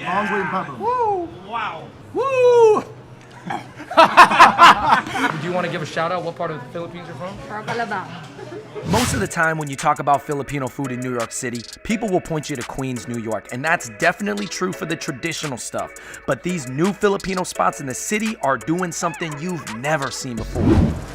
Long green pepper. Woo! Wow. Woo! Do you want to give a shout out? What part of the Philippines you're from? Most of the time when you talk about Filipino food in New York City, people will point you to Queens, New York, and that's definitely true for the traditional stuff. But these new Filipino spots in the city are doing something you've never seen before.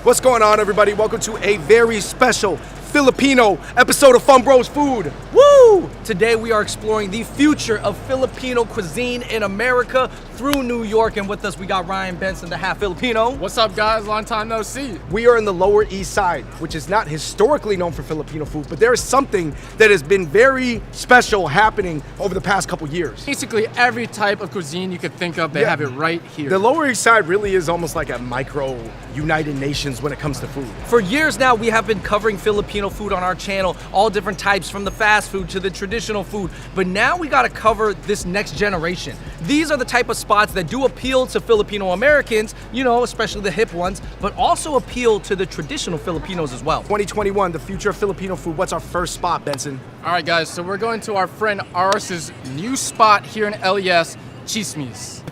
What's going on, everybody? Welcome to a very special Filipino episode of Fun Bros Food. Woo! Today we are exploring the future of Filipino cuisine in America through New York, and with us we got Ryan Benson, the half Filipino. What's up, guys? Long time no see. We are in the Lower East Side, which is not historically known for Filipino food, but there is something that has been very special happening over the past couple years. Basically, every type of cuisine you could think of, they have it right here. The Lower East Side really is almost like a micro United Nations when it comes to food. For years now, we have been covering Filipino food on our channel, all different types, from the fast food to the traditional food. But now we gotta cover this next generation. These are the type of spots that do appeal to Filipino Americans, you know, especially the hip ones, but also appeal to the traditional Filipinos as well. 2021, the future of Filipino food. What's our first spot, Benson? All right, guys, so we're going to our friend Aris's new spot here in LES, Chismis.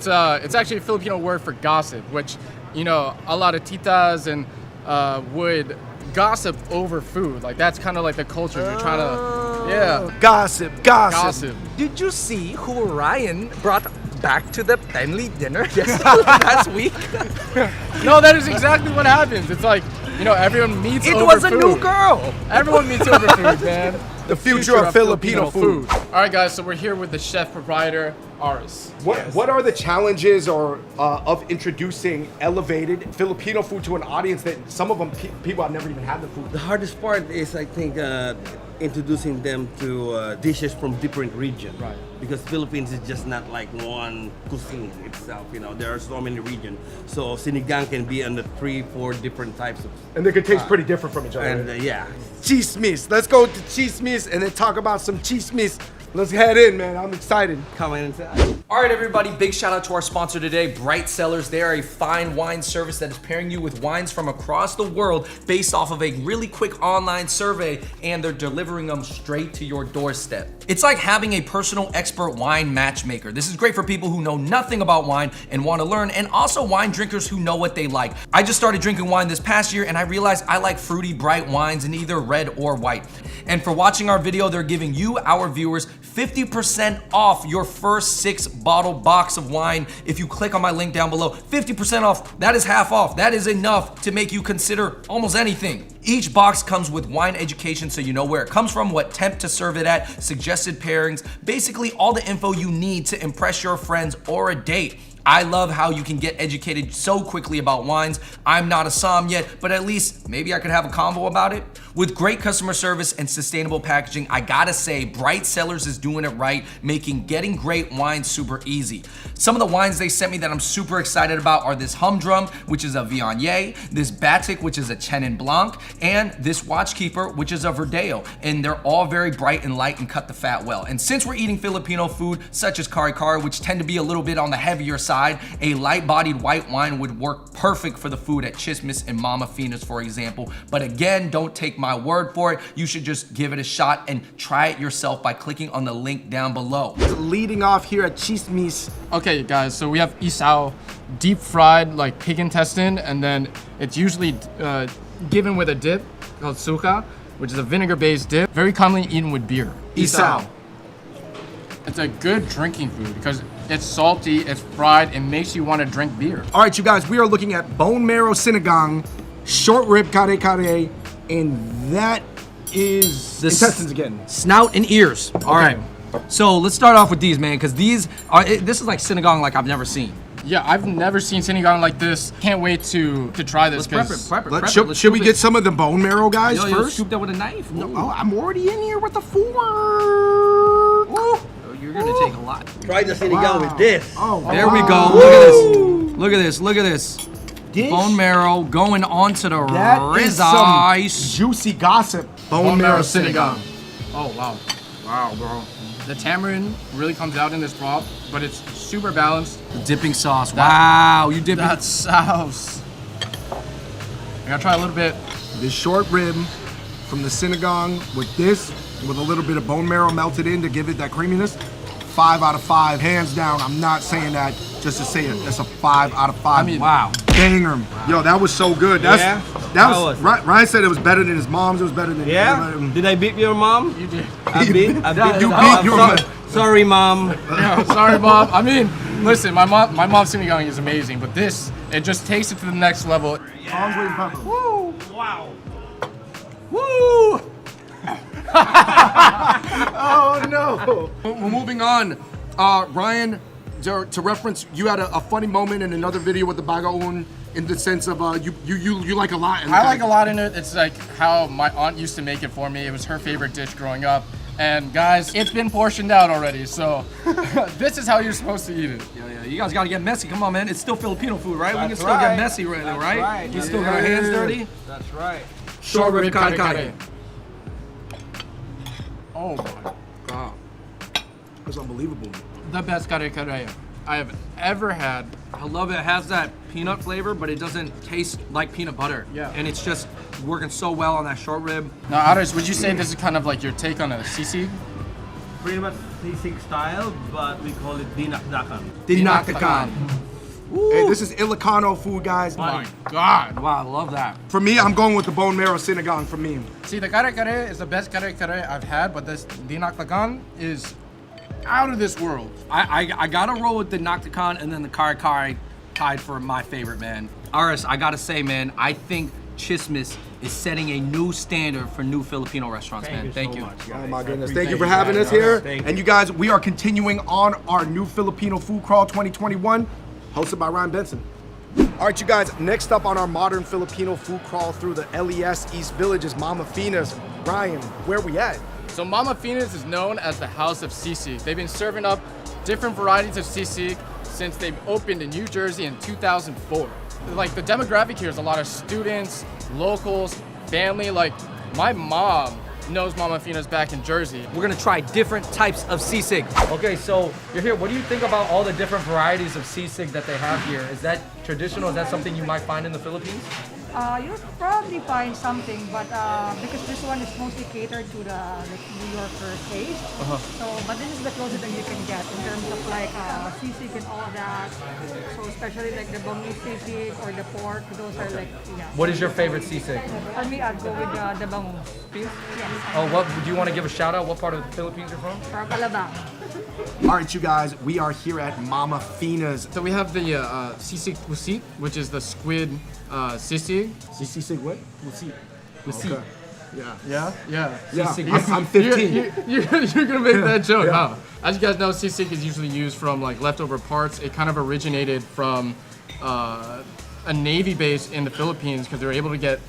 It's actually a Filipino word for gossip, which, you know, a lot of titas and would gossip over food. Like, that's kind of like the culture you're trying to, yeah. Gossip. Gossip. Did you see who Ryan brought back to the family dinner last week? No, that is exactly what happens. It's like, you know, everyone meets over food. It was a new girl. Everyone meets over food, man. The future of Filipino food. All right, guys, so we're here with the chef proprietor, Aris. What are the challenges of introducing elevated Filipino food to an audience that some of them people have never even had the food? The hardest part is, I think, introducing them to dishes from different regions. Right. Because Philippines is just not like one cuisine itself. You know, there are so many regions. So sinigang can be under 3-4 different types of. And they could taste pretty different from each other. And yeah. Chismis. Let's go to Chismis and then talk about some chismis. Let's head in, man. I'm excited. Come in inside. All right, everybody, big shout out to our sponsor today, Bright Cellars. They are a fine wine service that is pairing you with wines from across the world based off of a really quick online survey, and they're delivering them straight to your doorstep. It's like having a personal expert wine matchmaker. This is great for people who know nothing about wine and want to learn, and also wine drinkers who know what they like. I just started drinking wine this past year, and I realized I like fruity, bright wines in either red or white. And for watching our video, they're giving you, our viewers, 50% off your first 6-bottle box of wine. If you click on my link down below, 50% off, that is half off. That is enough to make you consider almost anything. Each box comes with wine education so you know where it comes from, what temp to serve it at, suggested pairings, basically all the info you need to impress your friends or a date. I love how you can get educated so quickly about wines. I'm not a som yet, but at least maybe I could have a convo about it. With great customer service and sustainable packaging, I gotta say, Bright Cellars is doing it right, making getting great wine super easy. Some of the wines they sent me that I'm super excited about are this Humdrum, which is a Viognier, this Batik, which is a Chenin Blanc, and this Watchkeeper, which is a Verdeo. And they're all very bright and light and cut the fat well. And since we're eating Filipino food, such as kare-kare, which tend to be a little bit on the heavier side, a light-bodied white wine would work perfect for the food at Chismis and Mama Fina's, for example. But again, don't take my word for it. You should just give it a shot and try it yourself by clicking on the link down below. Leading off here at Chismis. Okay, guys, so we have isao, deep fried like pig intestine, and then it's usually given with a dip called suka, which is a vinegar-based dip, very commonly eaten with beer. Isao. It's a good drinking food because it's salty, it's fried, it makes you want to drink beer. All right, you guys, we are looking at bone marrow sinigang, short rib kare-kare, and that is This- intestines again. Snout and ears. All right. So let's start off with these, man, because these are, this is like sinigang like I've never seen. Yeah, I've never seen sinigang like this. Can't wait to try this. Let's prep it. Should we get some of the bone marrow, guys, Yo, first? scoop that with a knife. No, oh, I'm already in here with the fork. Oh, you're gonna take a lot. Try the sinigang with this. Oh, There we go. Woo! Look at this. Look at this. This- Bone marrow going onto the That is some ribeye. juicy gossip. Bone marrow sinigang. Oh, wow. Wow, bro. The tamarind really comes out in this broth, but it's super balanced. The dipping sauce. Wow, you dipping. That sauce. I gotta try a little bit. This short rib from the sinigang with this, with a little bit of bone marrow melted in to give it that creaminess. 5 out of 5, hands down. I'm not saying that just to say it. That's a 5 out of 5. I mean, Wow. Banger. Yo, that was so good. That How was was it? Ryan said it was better than his mom's. It was better than Did I beat your mom? You did. I beat You beat your mom. Sorry, mom. Yeah, sorry, Mom. I mean, listen, my mom's sinigang is amazing, but this, it just takes it to the next level. Woo! Wow. Woo! Oh no! We're moving on. Ryan, to reference, you had a funny moment in another video with the bagaon in the sense of you like a lot. I like a lot in it. It's like how my aunt used to make it for me. It was her favorite dish growing up. And guys, it's been portioned out already, so this is how you're supposed to eat it. Yeah, you guys gotta get messy. Come on, man. It's still Filipino food, right? We can still right. get messy right now, right? right. We still got our hands dirty. That's right. Short rib kare kare. Oh my god. It's unbelievable. The best kare kare I have ever had. I love it. It has that peanut flavor, but it doesn't taste like peanut butter. Yeah. And it's just working so well on that short rib. Now, Aris, would you say this is kind of like your take on a sisig? Pretty much sisig style, but we call it dinakdakan. Dinakdakan. Hey, this is Ilocano food, guys. Oh my god. Wow, I love that. For me, I'm going with the bone marrow sinigang for me. See, the kare kare is the best kare kare I've had, but this dinakdakan is out of this world. I gotta roll with the Nocticon and then the kare kare tied for my favorite, man. Aris, I gotta say, man, I think Chismis is setting a new standard for new Filipino restaurants, man. Thank you. Oh my goodness. Thank you for having us here. And you guys, we are continuing on our new Filipino Food Crawl 2021, hosted by Ryan Benson. All right, you guys, next up on our modern Filipino food crawl through the LES East Village is Mama Fina's. Ryan, where we at? So Mama Fina's is known as the House of Sisig. They've been serving up different varieties of sisig since they've opened in New Jersey in 2004. Like the demographic here is a lot of students, locals, family. Like my mom knows Mama Fina's back in Jersey. We're gonna try different types of sisig. Okay, so you're here. What do you think about all the different varieties of sisig that they have here? Is that traditional? Is that something you might find in the Philippines? You'll probably find something, but because this one is mostly catered to the New Yorker taste. So, but this is the closest that you can get in terms of like sisig and all of that. So especially like the boneless sisig or the pork, those are like, yeah. What is your favorite sisig? For me, I'd go with the bangus. Yes. Oh, what do you want to give a shout out? What part of the Philippines you're from? From Calabang. All right, you guys, we are here at Mama Fina's. So we have the sisig pusit, which is the squid sisig. Sisig what? Pusit. Okay. Yeah. Yeah? Yeah. Yeah, I'm 15. You're gonna make that joke, huh? As you guys know, sisig is usually used from like leftover parts. It kind of originated from a Navy base in the Philippines because they were able to get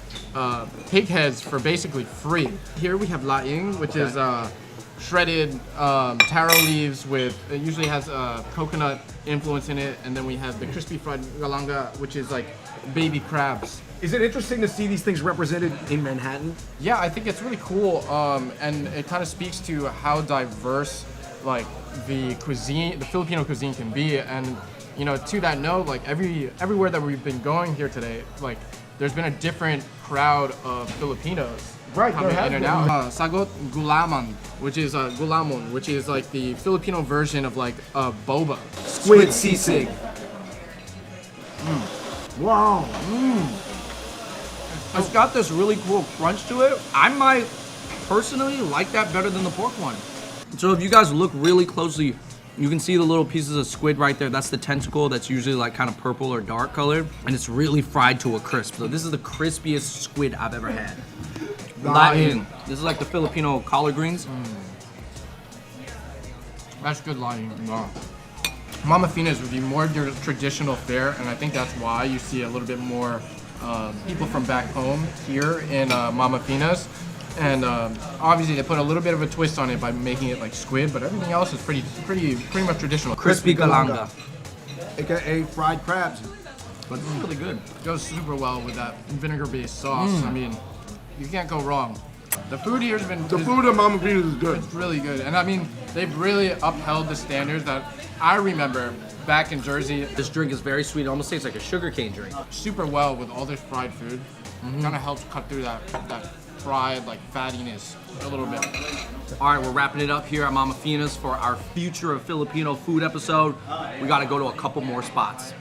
pig heads for basically free. Here we have laing, which is shredded taro leaves with, it usually has coconut influence in it, and then we have the crispy fried galanga, which is like baby crabs. Is it interesting to see these things represented in Manhattan? Yeah, I think it's really cool, and it kind of speaks to how diverse like the cuisine, the Filipino cuisine can be. And you know, to that note, like everywhere that we've been going here today, like there's been a different crowd of Filipinos coming in and out. Sagot gulaman, which is gulamon, which is like the Filipino version of like boba. Squid sisig. Wow. It's got this really cool crunch to it. I might personally like that better than the pork one. So if you guys look really closely, you can see the little pieces of squid right there. That's the tentacle that's usually like kind of purple or dark colored. And it's really fried to a crisp. So this is the crispiest squid I've ever had. Laing. This is like the Filipino collard greens. That's good lying. Wow. Mama Fina's would be more your traditional fare, and I think that's why you see a little bit more people from back home here in Mama Fina's. And obviously they put a little bit of a twist on it by making it like squid, but everything else is pretty much traditional. Crispy galanga. AKA fried crabs. But this is really good. It goes super well with that vinegar-based sauce. I mean, you can't go wrong. The food here's been The food at Mama Fina's is good. it's really good, and I mean they've really upheld the standards that I remember back in Jersey. This drink is very sweet. It almost tastes like a sugarcane drink. Super well with all this fried food. Kind of helps cut through that fried like fattiness a little bit. All right, we're wrapping it up here at Mama Fina's for our Future of Filipino Food episode. We got to go to a couple more spots.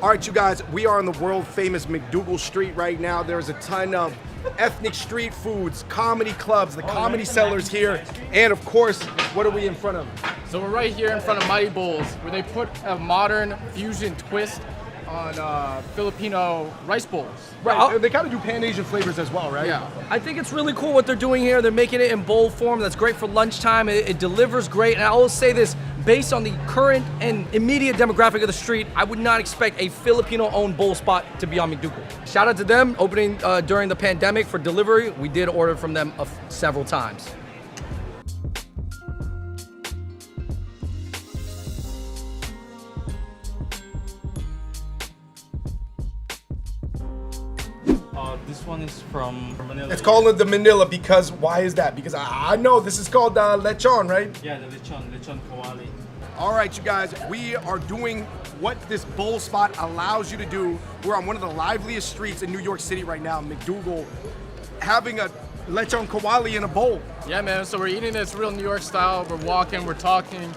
All right, you guys, we are on the world famous McDougal Street right now. There's a ton of ethnic street foods, comedy clubs, the comedy sellers here, and of course, what are we in front of? So we're right here in front of Mighty Bowls, where they put a modern fusion twist on Filipino rice bowls. Right, they kind of do Pan-Asian flavors as well, right? Yeah. I think it's really cool what they're doing here. They're making it in bowl form. That's great for lunchtime. It delivers great. And I will say this, based on the current and immediate demographic of the street, I would not expect a Filipino-owned bowl spot to be on McDougal. Shout out to them, opening during the pandemic for delivery. We did order from them several times. This one is from Manila. It's called the Manila because, why is that? Because I know this is called lechon, right? Yeah, the lechon kawali. All right, you guys, we are doing what this bowl spot allows you to do. We're on one of the liveliest streets in New York City right now, McDougal, having a lechon kawali in a bowl. Yeah, man, so we're eating this real New York style. We're walking, we're talking,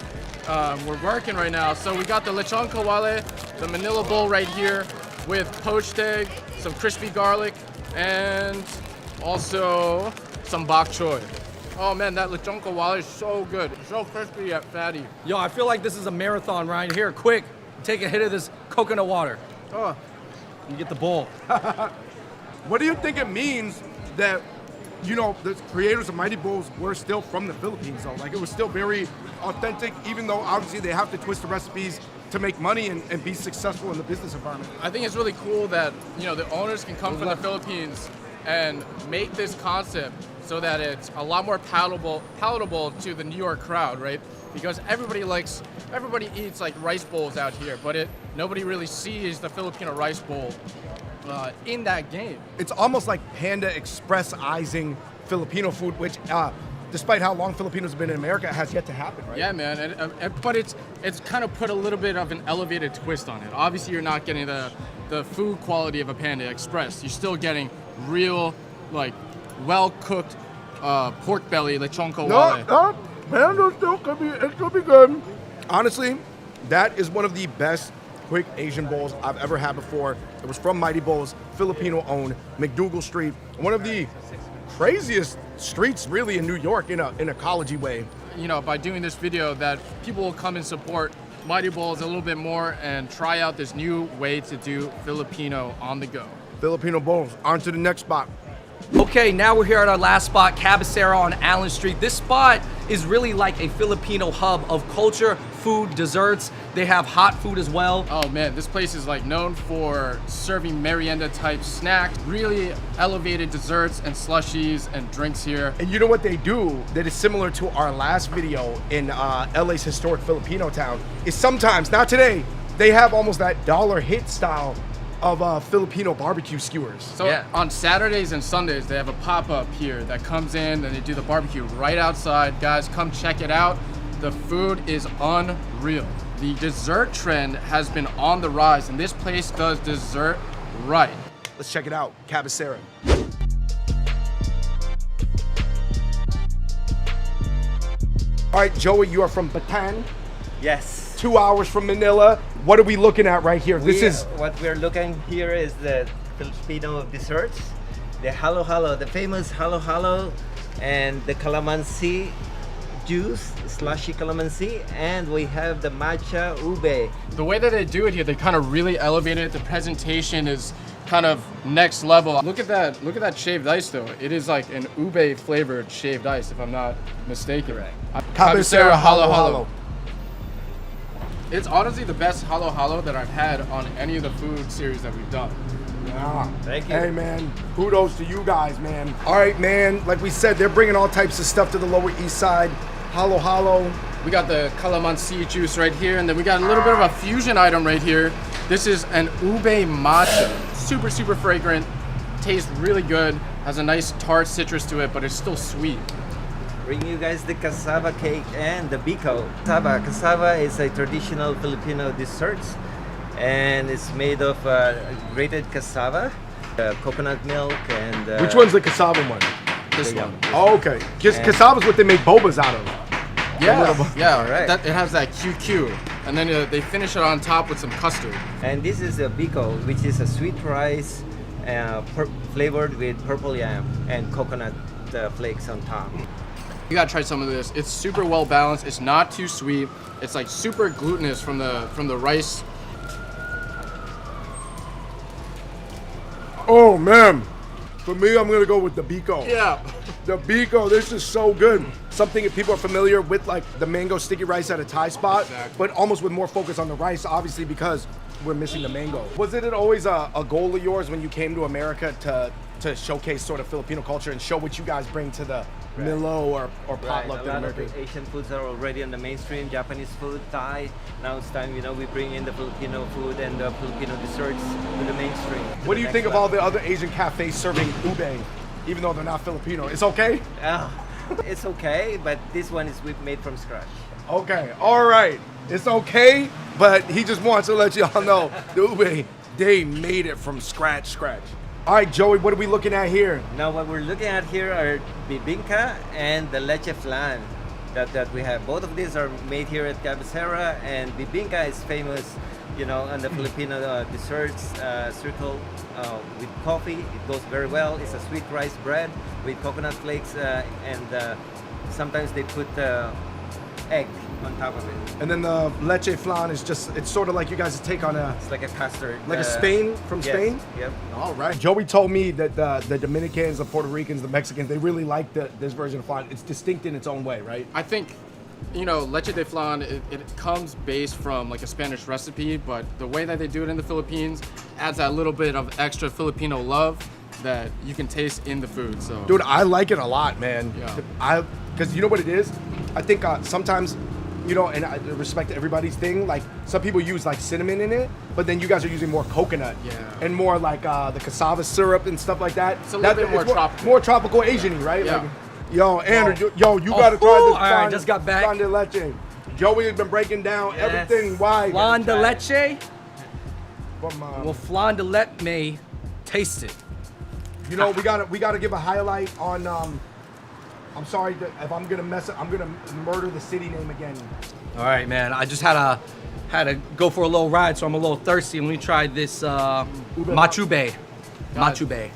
we're working right now. So we got the lechon kawali, the Manila bowl right here with poached egg, some crispy garlic, and also some bok choy. Oh man, that lechon kawali is so good. So crispy yet fatty. Yo, I feel like this is a marathon right here. Quick, take a hit of this coconut water. Oh, You get the bowl. What do you think it means that, you know, the creators of Mighty Bowls were still from the Philippines though? Like it was still very authentic, even though obviously they have to twist the recipes to make money and be successful in the business environment. I think it's really cool that, you know, the owners can come from the Philippines and make this concept so that it's a lot more palatable to the New York crowd, right? Because everybody eats like rice bowls out here, but nobody really sees the Filipino rice bowl in that game. It's almost like Panda Express-izing Filipino food, which despite how long Filipinos have been in America, has yet to happen, right? Yeah, man, but it's kind of put a little bit of an elevated twist on it. Obviously, you're not getting the food quality of a Panda Express. You're still getting real, like, well-cooked pork belly lechon kawali. No, Panda still could be good. Honestly, that is one of the best quick Asian bowls I've ever had before. It was from Mighty Bowls, Filipino-owned, McDougal Street. One of the craziest streets really in New York in a ecology way. You know, by doing this video, that people will come and support Mighty Bowls a little bit more and try out this new way to do Filipino on the go. Filipino bowls. On to the next spot. Okay, now we're here at our last spot, Cabecera on Allen Street. This spot is really like a Filipino hub of culture, food, desserts. They have hot food as well. Oh man, this place is like known for serving merienda type snacks, really elevated desserts and slushies and drinks here. And you know what they do that is similar to our last video in LA's historic Filipino town is sometimes, not today, they have almost that dollar hit style of Filipino barbecue skewers. So Yeah. on Saturdays and Sundays, they have a pop-up here that comes in and they do the barbecue right outside. Guys, come check it out. The food is unreal. The dessert trend has been on the rise, and this place does dessert right. Let's check it out, Cabecera. All right, Joey, you are from Bataan, Yes. 2 hours from Manila. What are we looking at right here? This is What we're looking here is the Filipino desserts, the halo halo, the famous halo halo, and the calamansi juice, slushy calamansi, and we have the matcha ube. The way that they do it here, they kind of really elevate it. The presentation is kind of next level. Look at that shaved ice though. It is like an ube flavored shaved ice, if I'm not mistaken. Correct. Cabecera halo halo. It's honestly the best halo halo that I've had on any of the food series that we've done. Ah, Thank you. Hey man, kudos to you guys, man. All right, man. Like we said, they're bringing all types of stuff to the Lower East Side. Halo halo. We got the calamansi juice right here, and then we got a little bit of a fusion item right here. This is an ube matcha. Super, super fragrant. Tastes really good. Has a nice tart citrus to it, but it's still sweet. Bring you guys the cassava cake and the biko. Cassava is a traditional Filipino dessert. and it's made of grated cassava, coconut milk, and Which one's the cassava one? This one. Oh, okay. Cassava's what they make bobas out of. Yeah, yeah. Alright. It has that QQ, and then they finish it on top with some custard. And this is a biko, which is a sweet rice flavored with purple yam and coconut flakes on top. You gotta try some of this. It's super well balanced. It's not too sweet. It's like super glutinous from the rice. Oh man, for me, I'm gonna go with the biko. Yeah. The biko, this is so good. Something that people are familiar with, like the mango sticky rice at a Thai spot, Exactly. but almost with more focus on the rice, obviously because we're missing the mango. Was it always a goal of yours when you came to America to showcase sort of Filipino culture and show what you guys bring to the Milo or Right, potluck a that lot of America? the Asian foods are already on the mainstream. Japanese food, Thai. Now it's time, we bring in the Filipino food and the Filipino desserts to the mainstream. What do you think of all the other Asian cafes serving ube, even though they're not Filipino? It's okay? It's okay, but this one is made from scratch. Okay, all right. It's okay, but he just wants to let y'all know the ube, they made it from scratch. All right, Joey, what are we looking at here? Now what we're looking at here are bibingka and the leche flan that we have. Both of these are made here at Cabecera, and bibingka is famous, on the Filipino desserts circle with coffee. It goes very well. It's a sweet rice bread with coconut flakes and sometimes they put egg on top of it. And then the leche flan is it's sort of like you guys' take on It's like a custard. a Spain from yes, Spain? Yep. All right. Joey told me that the Dominicans, the Puerto Ricans, the Mexicans, they really like this version of flan. It's distinct in its own way, right? I think, leche de flan, it comes based from like a Spanish recipe, but the way that they do it in the Philippines adds that little bit of extra Filipino love that you can taste in the food. So, Dude, I like it a lot, man. Yeah. Because you know what it is? I think sometimes, and I respect everybody's thing, like some people use like cinnamon in it, but then you guys are using more coconut. Yeah. And more like the cassava syrup and stuff like that. It's a little bit more tropical. More tropical Asian-y, right? Yeah. Like, yo, Andrew, you gotta try this. All right, just got back. Flan de leche. Joey has been breaking down everything. Why? Flan de leche. From, Well, flan de let me taste it. we gotta give a highlight on. I'm sorry if I'm gonna mess up. I'm gonna murder the city name again. All right, man. I just had to go for a little ride, so I'm a little thirsty. Let me try this machube. Machube.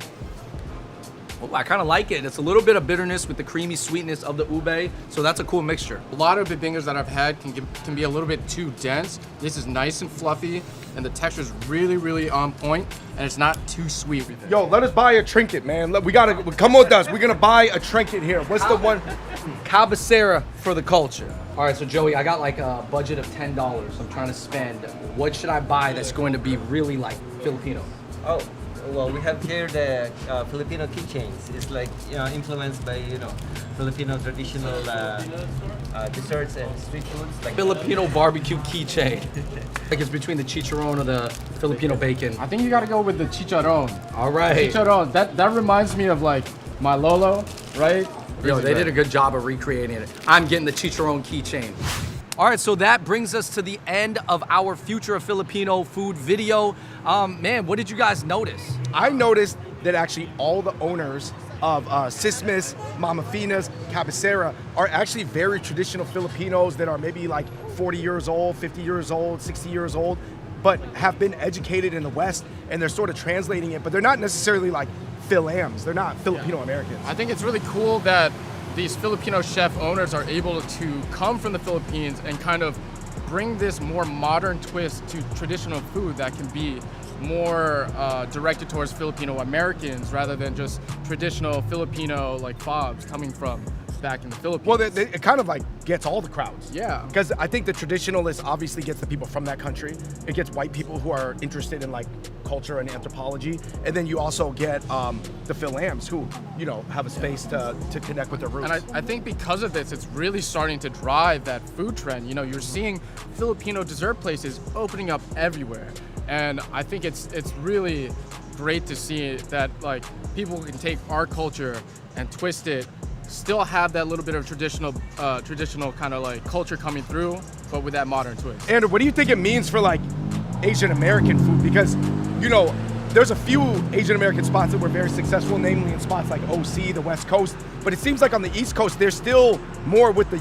Oh, I kind of like it. It's a little bit of bitterness with the creamy sweetness of the ube, so that's a cool mixture. a lot of bibingas that I've had can be a little bit too dense. This is nice and fluffy, and the texture is really, really on point, and it's not too sweet. Yo, let us buy a trinket, man. We gotta come with us. We're gonna buy a trinket here. What's the one? Cabecera for the culture. All right, so Joey, I got like a budget of $10. I'm trying to spend. What should I buy that's going to be really like Filipino? Oh, well, we have here the Filipino keychains. It's like influenced by Filipino traditional desserts and street foods like Filipino barbecue keychain. Like it's between the chicharron or the Filipino bacon. I think you gotta go with the chicharron. All right. Chicharron, that reminds me of like my Lolo, right? Yo, they did a good job of recreating it. I'm getting the chicharron keychain. All right, so that brings us to the end of our Future of Filipino Food video. Man, what did you guys notice? I noticed that actually all the owners of Sismis, Mama Fina's, Cabecera are actually very traditional Filipinos that are maybe like 40 years old, 50 years old, 60 years old, but have been educated in the West, and they're sort of translating it, but they're not necessarily like Phil-Ams. They're not Filipino Americans. I think it's really cool that these Filipino chef owners are able to come from the Philippines and kind of bring this more modern twist to traditional food that can be more directed towards Filipino Americans rather than just traditional Filipino like fobs coming from back in the Philippines. Well, it kind of like gets all the crowds. Yeah. Because I think the traditionalist obviously gets the people from that country. It gets white people who are interested in like culture and anthropology. And then you also get the Phil-Ams who, have a space to connect with their roots. And I think because of this, it's really starting to drive that food trend. You're seeing Filipino dessert places opening up everywhere. And I think it's really great to see that like people can take our culture and twist it, still have that little bit of traditional kind of like culture coming through, but with that modern twist. Andrew, what do you think it means for like Asian American food? Because, you know, there's a few Asian American spots that were very successful, namely in spots like OC, the West Coast. But it seems like on the East Coast, there's still more with the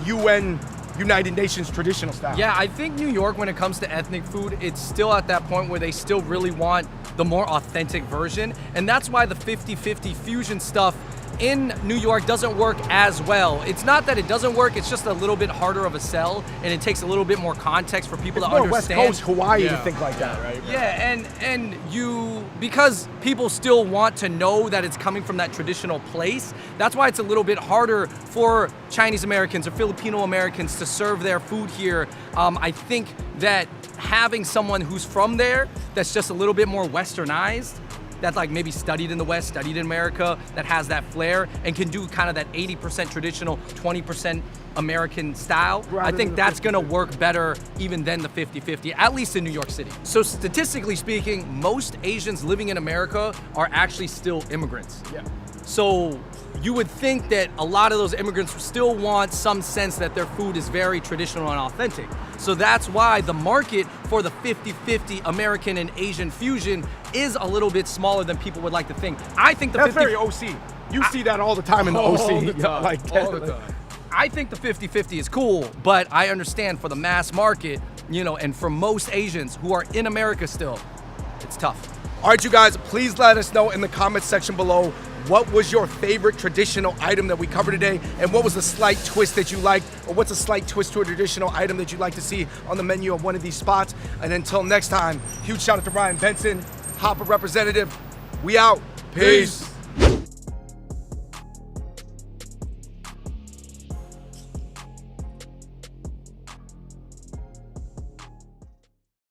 United Nations traditional style. Yeah, I think New York, when it comes to ethnic food, it's still at that point where they still really want the more authentic version. And that's why the 50-50 fusion stuff in New York doesn't work as well. It's not that it doesn't work, it's just a little bit harder of a sell, and it takes a little bit more context for people It's to more West understand. Coast, Hawaii to think like that, right? Yeah, and you, because people still want to know that it's coming from that traditional place, that's why it's a little bit harder for Chinese Americans or Filipino Americans to serve their food here. I think that having someone who's from there that's just a little bit more westernized, that like maybe studied in the West, studied in America, that has that flair and can do kind of that 80% traditional, 20% American style, I think that's gonna work better even than the 50-50, at least in New York City. So statistically speaking, most Asians living in America are actually still immigrants. Yeah. So you would think that a lot of those immigrants still want some sense that their food is very traditional and authentic. So that's why the market for the 50-50 American and Asian fusion is a little bit smaller than people would like to think. I think the That's very OC. You see that all the time in the OC. all the time, like, all the time. I think the 50-50 is cool, but I understand for the mass market, you know, and for most Asians who are in America still, it's tough. All right, you guys, please let us know in the comments section below what was your favorite traditional item that we covered today, and what was the slight twist that you liked, or what's a slight twist to a traditional item that you'd like to see on the menu of one of these spots. And until next time, huge shout out to Ryan Benson, Hopper representative. We out. Peace.